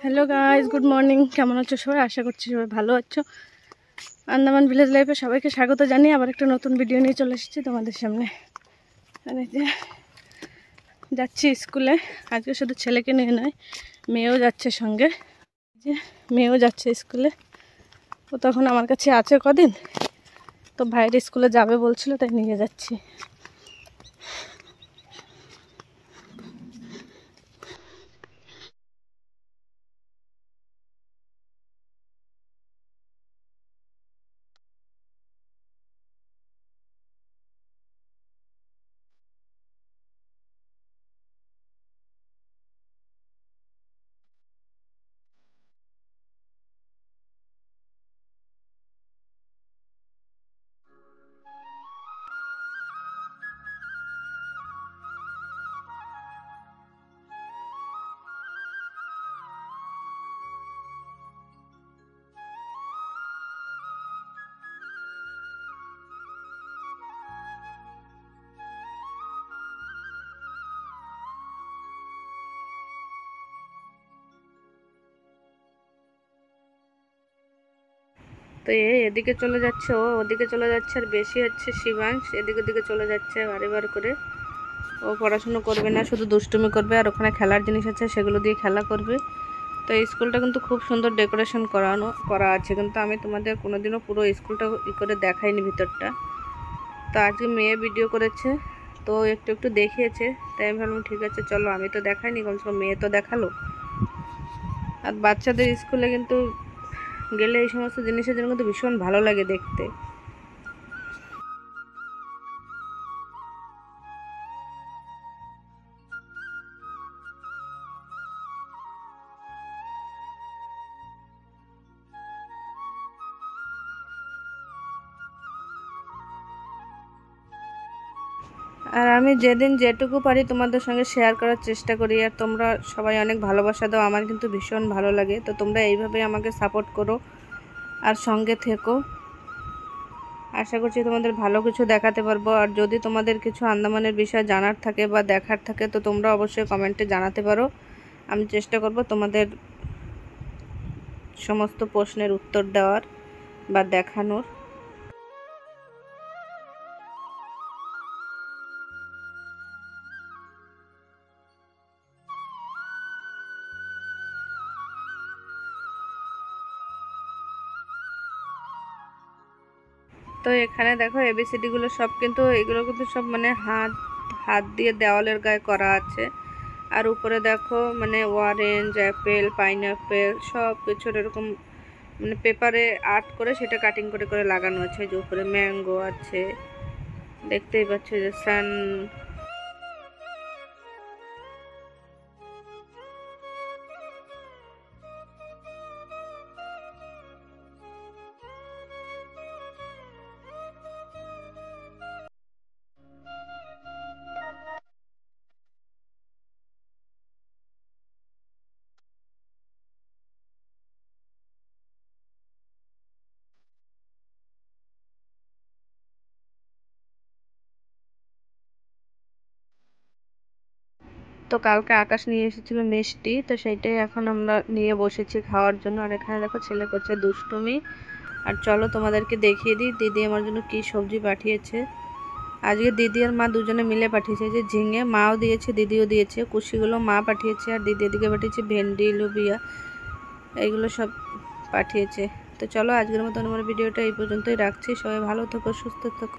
Hello guys, good morning. কেমন আছো সবাই? আশা করছি সবাই ভালো আছো। আন্দামান ভিলেজ লাইফে সবাইকে স্বাগত জানিয়ে আবার একটা নতুন ভিডিও নিয়ে চলে এসেছি তোমাদের সামনে। আর এই যে যাচ্ছি স্কুলে। আজকে শুধু ছেলেকে নিয়ে নয়, মেয়েও যাচ্ছে সঙ্গে। যে মেয়েও যাচ্ছে স্কুলে। ও তখন আমার কাছে আছে কদিন, তো ভাইয়ের স্কুলে যাবে বলছিল, তাই নিয়ে যাচ্ছি। তো এদিকে চলে যাচ্ছে, ওদিকে চলে যাচ্ছে, আর বেশি হচ্ছে শিবাংশ এদিকে দিকে চলে যাচ্ছে বারে করে। ও পড়াশুনো করবে না, শুধু দুষ্টুমি করবে, আর ওখানে খেলার জিনিস আছে সেগুলো দিয়ে খেলা করবে। তো এই স্কুলটা কিন্তু খুব সুন্দর ডেকোরেশন করা আছে, কিন্তু আমি তোমাদের কোনোদিনও পুরো স্কুলটা করে দেখাইনি ভিতরটা। তো আজকে মেয়ে ভিডিও করেছে, তো একটু দেখিয়েছে, তাই আমি ভাবলাম ঠিক আছে চলো, আমি তো দেখাইনি, কমসে কম মেয়ে তো দেখালো। আর বাচ্চাদের স্কুলে কিন্তু গেলে এই সমস্ত জিনিসের জন্য কিন্তু ভীষণ ভালো লাগে দেখতে। আর আমি যেদিন যেটুকু পারি তোমাদের সঙ্গে শেয়ার করার চেষ্টা করি, আর তোমরা সবাই অনেক ভালোবাসা দাও, আমার কিন্তু ভীষণ ভালো লাগে। তো তোমরা এইভাবে আমাকে সাপোর্ট করো আর সঙ্গে থেকো। আশা করছি তোমাদের ভালো কিছু দেখাতে পারবো। আর যদি তোমাদের কিছু আন্দামানের বিষয় জানার থাকে বা দেখার থাকে, তো তোমরা অবশ্যই কমেন্টে জানাতে পারো। আমি চেষ্টা করব তোমাদের সমস্ত প্রশ্নের উত্তর দেওয়ার বা দেখানোর। তো এখানে দেখো এবিসিডিগুলো সব কিন্তু, এগুলো কিন্তু সব মানে হাত দিয়ে দেওয়ালের গায়ে করা আছে। আর উপরে দেখো মানে অরেঞ্জ, অ্যাপেল, পাইনঅ্যাপেল সব কিছুর এরকম মানে পেপারে আর্ট করে সেটা কাটিং করে লাগানো আছে। যে উপরে ম্যাঙ্গো আছে, দেখতেই পাচ্ছ যে সান। তো কালকে আকাশ নিয়ে এসেছিল মিষ্টি, তো সেইটাই এখন আমরা নিয়ে বসেছি খাওয়ার জন্য। আর এখানে দেখো ছেলে করছে দুষ্টুমি। আর চলো তোমাদেরকে দেখিয়ে দিই দিদি আমার জন্য কি সবজি পাঠিয়েছে। আজকে দিদি আর মা দুজনে মিলে পাঠিয়েছে। যে ঝিঙে মাও দিয়েছে, দিদিও দিয়েছে। কুশিগুলো মা পাঠিয়েছে, আর দিদি এদিকে পাঠিয়েছে ভেন্ডি, লুবিয়া, এইগুলো সব পাঠিয়েছে। তো চলো আজকের মতন আমার ভিডিওটা এই পর্যন্তই রাখছি। সবাই ভালো থেকো, সুস্থ থেকো।